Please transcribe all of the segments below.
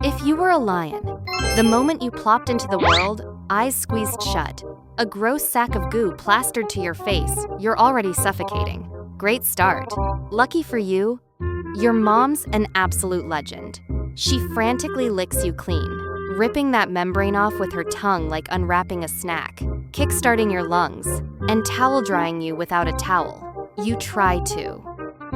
If you were a lion, the moment you plopped into the world, eyes squeezed shut, a gross sack of goo plastered to your face, you're already suffocating. Great start. Lucky for you, your mom's an absolute legend. She frantically licks you clean, ripping that membrane off with her tongue like unwrapping a snack, kickstarting your lungs, and towel drying you without a towel. You try to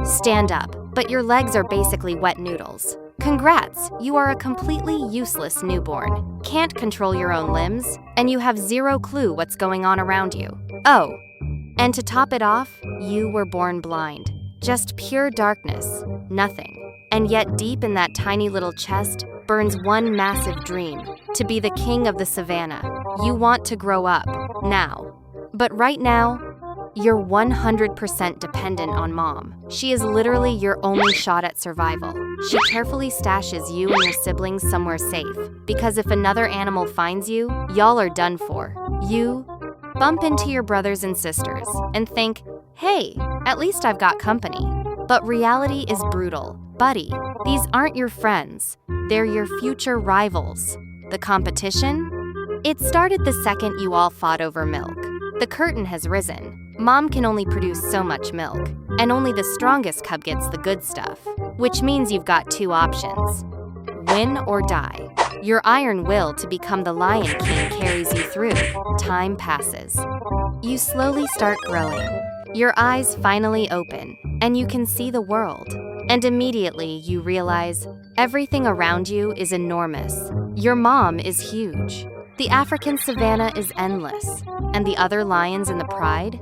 stand up, but your legs are basically wet noodles. Congrats, you are a completely useless newborn. Can't control your own limbs, and you have zero clue what's going on around you. Oh, and to top it off, you were born blind. Just pure darkness, nothing. And yet deep in that tiny little chest burns one massive dream, to be the king of the Savanna. You want to grow up, now. But right now, you're 100% dependent on mom. She is literally your only shot at survival. She carefully stashes you and your siblings somewhere safe, because if another animal finds you, y'all are done for. You bump into your brothers and sisters and think, hey, at least I've got company. But reality is brutal. Buddy, these aren't your friends. They're your future rivals. The competition? It started the second you all fought over milk. The curtain has risen. Mom can only produce so much milk, and only the strongest cub gets the good stuff, which means you've got two options: win or die. Your iron will to become the Lion King carries you through. Time passes. You slowly start growing. Your eyes finally open, and you can see the world. And immediately you realize everything around you is enormous. Your mom is huge. The African savanna is endless. And the other lions in the pride?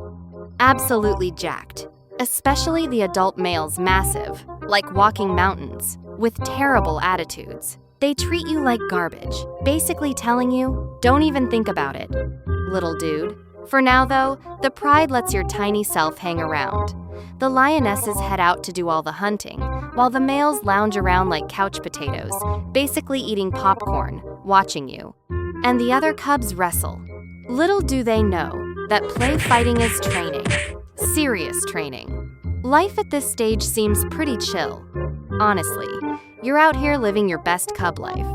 Absolutely jacked. Especially the adult males, massive, like walking mountains, with terrible attitudes. They treat you like garbage, basically telling you, don't even think about it, little dude. For now though, the pride lets your tiny self hang around. The lionesses head out to do all the hunting, while the males lounge around like couch potatoes, basically eating popcorn, watching you. And the other cubs wrestle. Little do they know that play fighting is training, serious training. Life at this stage seems pretty chill. Honestly, you're out here living your best cub life.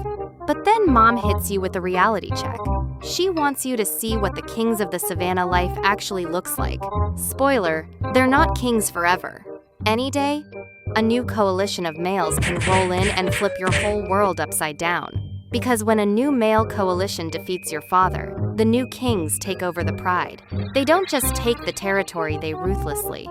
But then mom hits you with a reality check. She wants you to see what the kings of the Savanna life actually looks like. Spoiler, they're not kings forever. Any day, a new coalition of males can roll in and flip your whole world upside down. Because when a new male coalition defeats your father, the new kings take over the pride. They don't just take the territory, they ruthlessly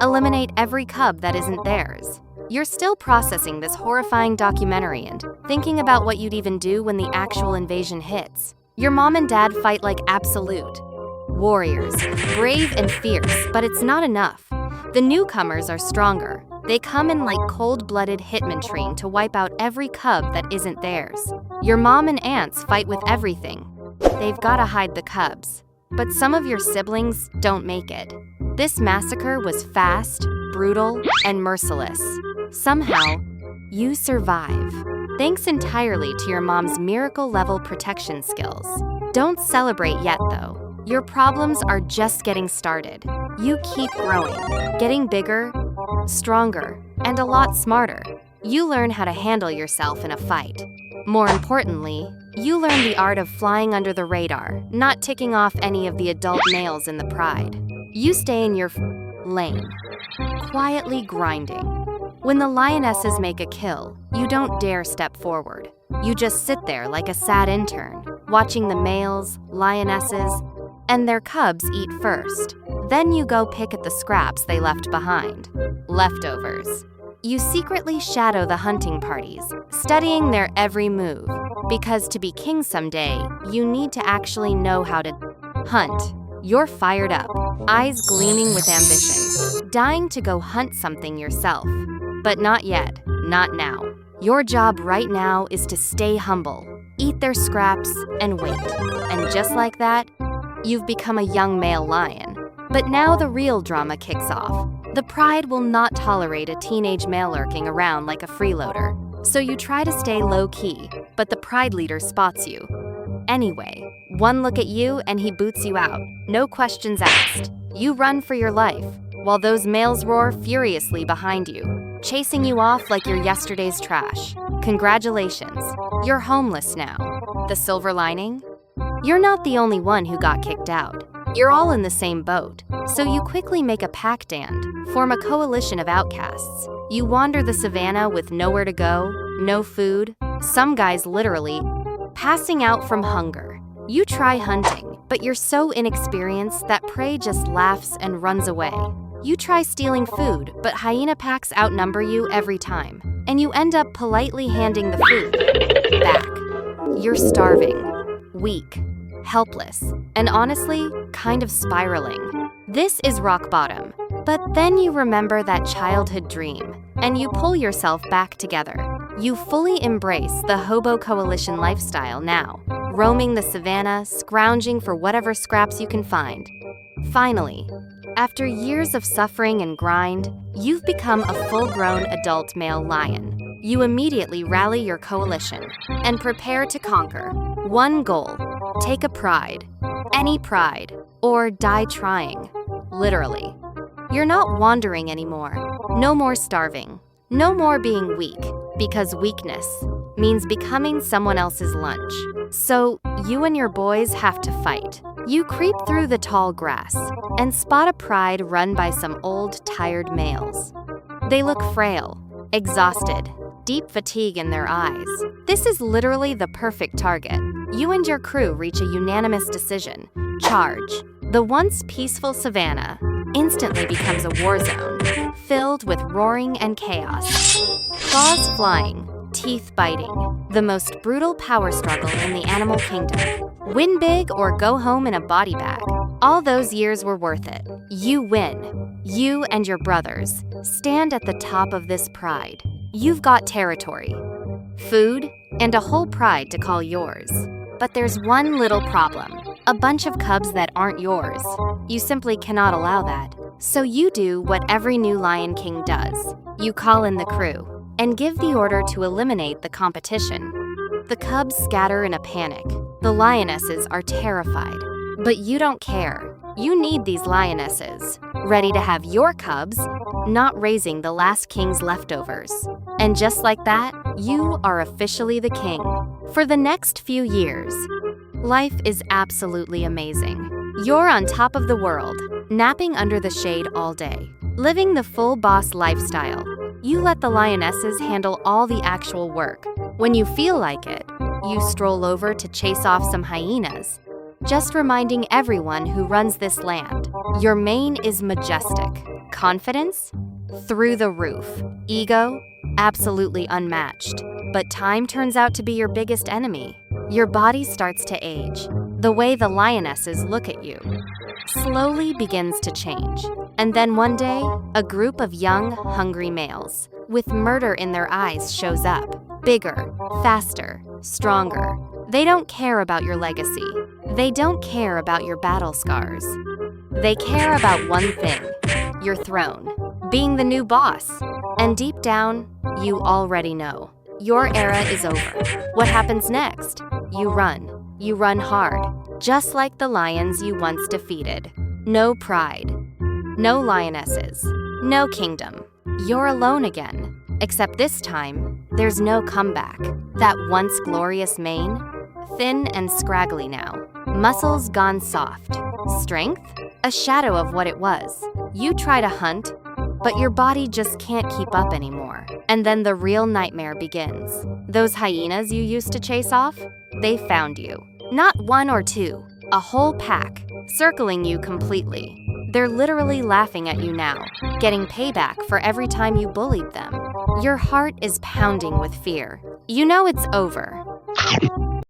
eliminate every cub that isn't theirs. You're still processing this horrifying documentary and thinking about what you'd even do when the actual invasion hits. Your mom and dad fight like absolute warriors, brave and fierce, but it's not enough. The newcomers are stronger. They come in like cold-blooded hitmen trained to wipe out every cub that isn't theirs. Your mom and aunts fight with everything. They've gotta hide the cubs. But some of your siblings don't make it. This massacre was fast, brutal, and merciless. Somehow, you survive. Thanks entirely to your mom's miracle-level protection skills. Don't celebrate yet, though. Your problems are just getting started. You keep growing, getting bigger, stronger, and a lot smarter. You learn how to handle yourself in a fight. More importantly, you learn the art of flying under the radar, not ticking off any of the adult males in the pride. You stay in your lane, quietly grinding. When the lionesses make a kill, you don't dare step forward. You just sit there like a sad intern, watching the males, lionesses, and their cubs eat first. Then you go pick at the scraps they left behind. Leftovers. You secretly shadow the hunting parties, studying their every move, because to be king someday, you need to actually know how to hunt. You're fired up, eyes gleaming with ambition, dying to go hunt something yourself. But not yet, not now. Your job right now is to stay humble, eat their scraps, and wait. And just like that, you've become a young male lion. But now the real drama kicks off. The pride will not tolerate a teenage male lurking around like a freeloader. So you try to stay low-key, but the pride leader spots you. Anyway, one look at you and he boots you out. No questions asked. You run for your life, while those males roar furiously behind you, chasing you off like you're yesterday's trash. Congratulations, you're homeless now. The silver lining? You're not the only one who got kicked out. You're all in the same boat, so you quickly make a pact and form a coalition of outcasts. You wander the savannah with nowhere to go, no food, some guys literally passing out from hunger. You try hunting, but you're so inexperienced that prey just laughs and runs away. You try stealing food, but hyena packs outnumber you every time, and you end up politely handing the food back. You're starving, weak, helpless, and honestly, kind of spiraling. This is rock bottom. But then you remember that childhood dream, and you pull yourself back together. You fully embrace the hobo coalition lifestyle now, roaming the savannah, scrounging for whatever scraps you can find. Finally, after years of suffering and grind, you've become a full-grown adult male lion. You immediately rally your coalition and prepare to conquer. One goal: take a pride, any pride, or die trying, literally. You're not wandering anymore. No more starving. No more being weak, because weakness means becoming someone else's lunch. So you and your boys have to fight. You creep through the tall grass and spot a pride run by some old, tired males. They look frail, exhausted, deep fatigue in their eyes. This is literally the perfect target. You and your crew reach a unanimous decision. Charge. The once peaceful savannah instantly becomes a war zone, filled with roaring and chaos. Claws flying, teeth biting, the most brutal power struggle in the animal kingdom. Win big or go home in a body bag. All those years were worth it. You win. You and your brothers stand at the top of this pride. You've got territory, food, and a whole pride to call yours. But there's one little problem. A bunch of cubs that aren't yours. You simply cannot allow that. So you do what every new Lion King does. You call in the crew and give the order to eliminate the competition. The cubs scatter in a panic. The lionesses are terrified. But you don't care. You need these lionesses, ready to have your cubs, not raising the last king's leftovers. And just like that, you are officially the king. For the next few years, life is absolutely amazing. You're on top of the world, napping under the shade all day, living the full boss lifestyle. You let the lionesses handle all the actual work. When you feel like it, you stroll over to chase off some hyenas, just reminding everyone who runs this land. Your mane is majestic. Confidence? Through the roof. Ego? Absolutely unmatched. But time turns out to be your biggest enemy. Your body starts to age. The way the lionesses look at you slowly begins to change. And then one day, a group of young, hungry males with murder in their eyes shows up. Bigger, faster, stronger. They don't care about your legacy. They don't care about your battle scars. They care about one thing: your throne, being the new boss. And deep down, you already know. Your era is over. What happens next? You run. You run hard, just like the lions you once defeated. No pride. No lionesses. No kingdom. You're alone again. Except this time, there's no comeback. That once glorious mane? Thin and scraggly now. Muscles gone soft. Strength? A shadow of what it was. You try to hunt, but your body just can't keep up anymore. And then the real nightmare begins. Those hyenas you used to chase off? They found you. Not one or two, a whole pack, circling you completely. They're literally laughing at you now, getting payback for every time you bullied them. Your heart is pounding with fear. You know it's over.